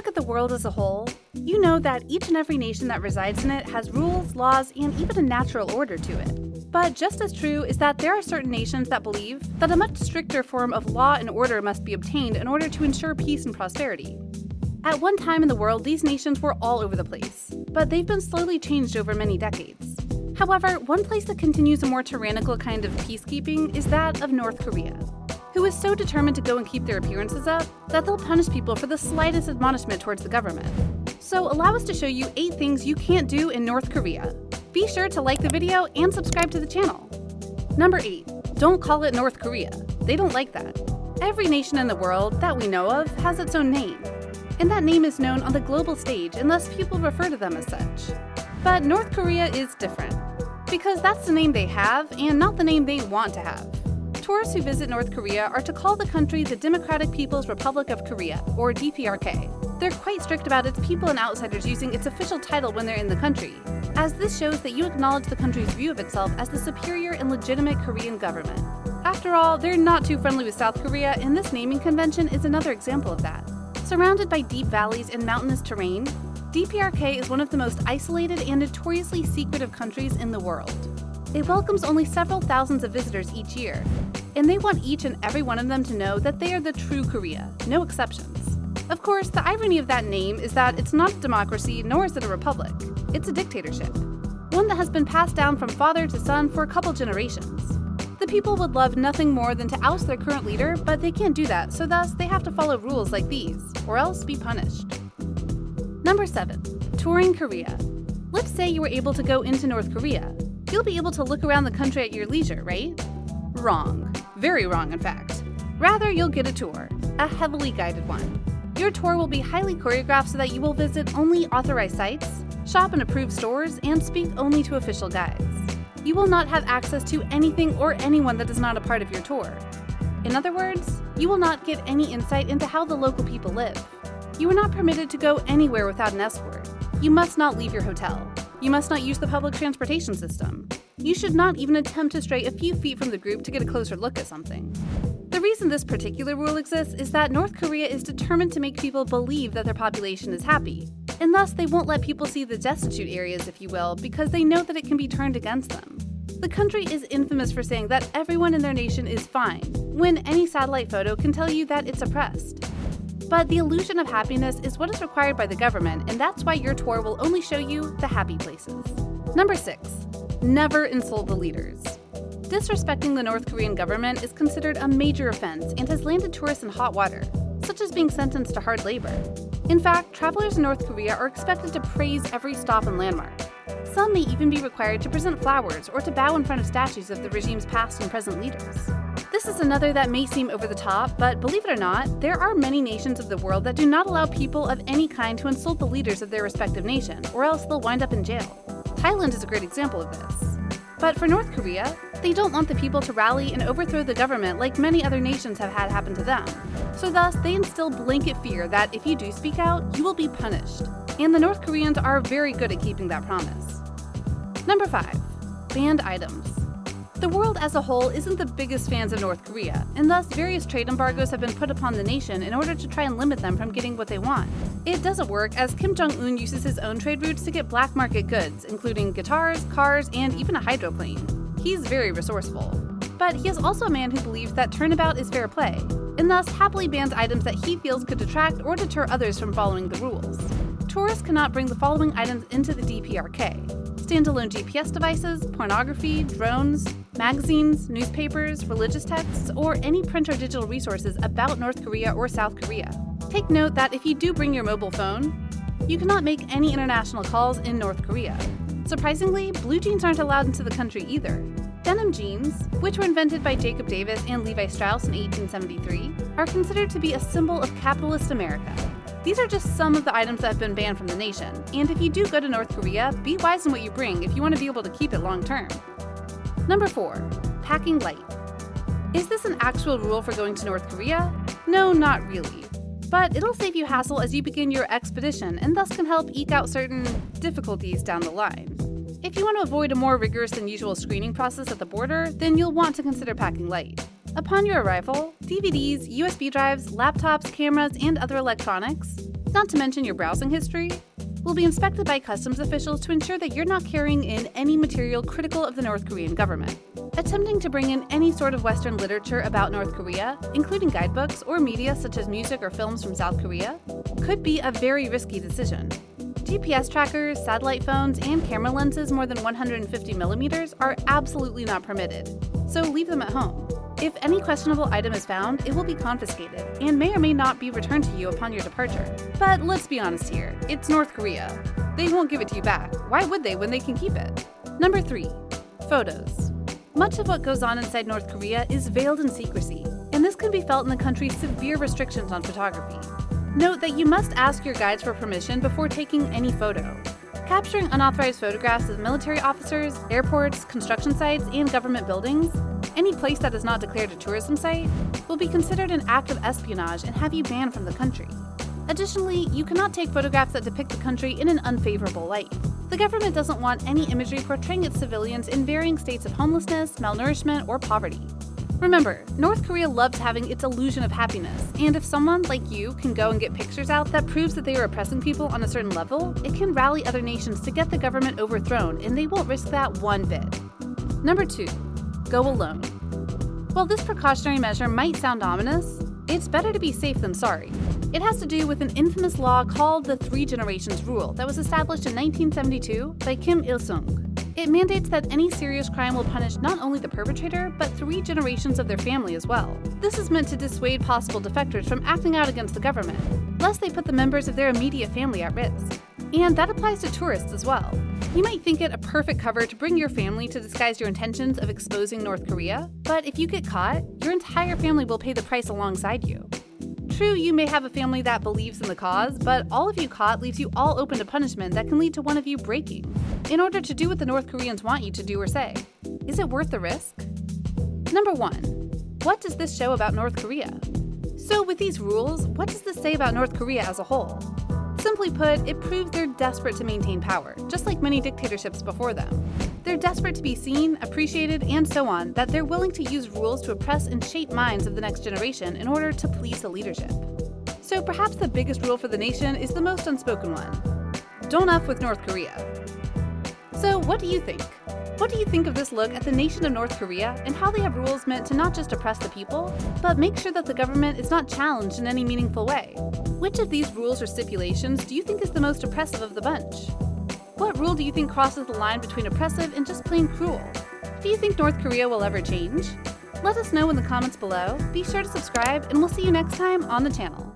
look at the world as a whole, you know that each and every nation that resides in it has rules, laws, and even a natural order to it. But just as true is that there are certain nations that believe that a much stricter form of law and order must be obtained in order to ensure peace and prosperity. At one time in the world, these nations were all over the place, but they've been slowly changed over many decades. However, one place that continues a more tyrannical kind of peacekeeping is that of North Korea, who is so determined to go and keep their appearances up that they'll punish people for the slightest admonishment towards the government. So allow us to show you 8 things you can't do in North Korea. Be sure to like the video and subscribe to the channel. Number 8. Don't call it North Korea. They don't like that. Every nation in the world that we know of has its own name, and that name is known on the global stage unless people refer to them as such. But North Korea is different, because that's the name they have and not the name they want to have. Tourists who visit North Korea are to call the country the Democratic People's Republic of Korea, or DPRK. They're quite strict about its people and outsiders using its official title when they're in the country, as this shows that you acknowledge the country's view of itself as the superior and legitimate Korean government. After all, they're not too friendly with South Korea, and this naming convention is another example of that. Surrounded by deep valleys and mountainous terrain, DPRK is one of the most isolated and notoriously secretive countries in the world. It welcomes only several thousands of visitors each year, and they want each and every one of them to know that they are the true Korea, no exceptions. Of course, the irony of that name is that it's not a democracy, nor is it a republic. It's a dictatorship, one that has been passed down from father to son for a couple generations. The people would love nothing more than to oust their current leader, but they can't do that, so thus they have to follow rules like these, or else be punished. Number 7. Touring Korea. Let's say you were able to go into North Korea. You'll be able to look around the country at your leisure, right? Wrong. Very wrong, in fact. Rather, you'll get a tour, a heavily guided one. Your tour will be highly choreographed so that you will visit only authorized sites, shop in approved stores, and speak only to official guides. You will not have access to anything or anyone that is not a part of your tour. In other words, you will not get any insight into how the local people live. You are not permitted to go anywhere without an escort. You must not leave your hotel. You must not use the public transportation system. You should not even attempt to stray a few feet from the group to get a closer look at something. The reason this particular rule exists is that North Korea is determined to make people believe that their population is happy, and thus they won't let people see the destitute areas, if you will, because they know that it can be turned against them. The country is infamous for saying that everyone in their nation is fine, when any satellite photo can tell you that it's oppressed. But the illusion of happiness is what is required by the government, and that's why your tour will only show you the happy places. Number 6. Never insult the leaders. Disrespecting the North Korean government is considered a major offense and has landed tourists in hot water, such as being sentenced to hard labor. In fact, travelers in North Korea are expected to praise every stop and landmark. Some may even be required to present flowers or to bow in front of statues of the regime's past and present leaders. This is another that may seem over the top, but believe it or not, there are many nations of the world that do not allow people of any kind to insult the leaders of their respective nation, or else they'll wind up in jail. Thailand is a great example of this. But for North Korea, they don't want the people to rally and overthrow the government like many other nations have had happen to them. So thus, they instill blanket fear that if you do speak out, you will be punished. And the North Koreans are very good at keeping that promise. Number 5. Banned items. The world as a whole isn't the biggest fans of North Korea, and thus various trade embargoes have been put upon the nation in order to try and limit them from getting what they want. It doesn't work, as Jong uses his own trade routes to get black market goods, including guitars, cars, and even a hydroplane. He's very resourceful. But he is also a man who believes that turnabout is fair play, and thus happily bans items that he feels could detract or deter others from following the rules. Tourists cannot bring the following items into the DPRK: standalone GPS devices, pornography, drones, magazines, newspapers, religious texts, or any print or digital resources about North Korea or South Korea. Take note that if you do bring your mobile phone, you cannot make any international calls in North Korea. Surprisingly, blue jeans aren't allowed into the country either. Denim jeans, which were invented by Jacob Davis and Levi Strauss in 1873, are considered to be a symbol of capitalist America. These are just some of the items that have been banned from the nation, and if you do go to North Korea, be wise in what you bring if you want to be able to keep it long term. Number 4. Packing light. Is this an actual rule for going to North Korea? No, not really. But it'll save you hassle as you begin your expedition and thus can help eke out certain difficulties down the line. If you want to avoid a more rigorous than usual screening process at the border, then you'll want to consider packing light. Upon your arrival, DVDs, USB drives, laptops, cameras, and other electronics, not to mention your browsing history, will be inspected by customs officials to ensure that you're not carrying in any material critical of the North Korean government. Attempting to bring in any sort of Western literature about North Korea, including guidebooks or media such as music or films from South Korea, could be a very risky decision. GPS trackers, satellite phones, and camera lenses more than 150 millimeters are absolutely not permitted, so leave them at home. If any questionable item is found, it will be confiscated and may or may not be returned to you upon your departure. But let's be honest here, it's North Korea. They won't give it to you back. Why would they when they can keep it? Number 3. Photos. Much of what goes on inside North Korea is veiled in secrecy, and this can be felt in the country's severe restrictions on photography. Note that you must ask your guides for permission before taking any photo. Capturing unauthorized photographs of military officers, airports, construction sites, and government buildings, any place that is not declared a tourism site, will be considered an act of espionage and have you banned from the country. Additionally, you cannot take photographs that depict the country in an unfavorable light. The government doesn't want any imagery portraying its civilians in varying states of homelessness, malnourishment, or poverty. Remember, North Korea loves having its illusion of happiness, and if someone like you can go and get pictures out that proves that they are oppressing people on a certain level, it can rally other nations to get the government overthrown, and they won't risk that one bit. Number 2. Go alone. While this precautionary measure might sound ominous, it's better to be safe than sorry. It has to do with an infamous law called the 3 Generations Rule that was established in 1972 by Kim Il-sung. It mandates that any serious crime will punish not only the perpetrator, but 3 generations of their family as well. This is meant to dissuade possible defectors from acting out against the government, lest they put the members of their immediate family at risk. And that applies to tourists as well. You might think it a perfect cover to bring your family to disguise your intentions of exposing North Korea, but if you get caught, your entire family will pay the price alongside you. True, you may have a family that believes in the cause, but all of you caught leaves you all open to punishment that can lead to one of you breaking, in order to do what the North Koreans want you to do or say. Is it worth the risk? Number 1. What does this show about North Korea? So with these rules, what does this say about North Korea as a whole? Simply put, it proves they're desperate to maintain power, just like many dictatorships before them. They're desperate to be seen, appreciated, and so on, that they're willing to use rules to oppress and shape minds of the next generation in order to please the leadership. So perhaps the biggest rule for the nation is the most unspoken one. Don't F with North Korea. So what do you think? What do you think of this look at the nation of North Korea and how they have rules meant to not just oppress the people, but make sure that the government is not challenged in any meaningful way? Which of these rules or stipulations do you think is the most oppressive of the bunch? What rule do you think crosses the line between oppressive and just plain cruel? Do you think North Korea will ever change? Let us know in the comments below. Be sure to subscribe, and we'll see you next time on the channel.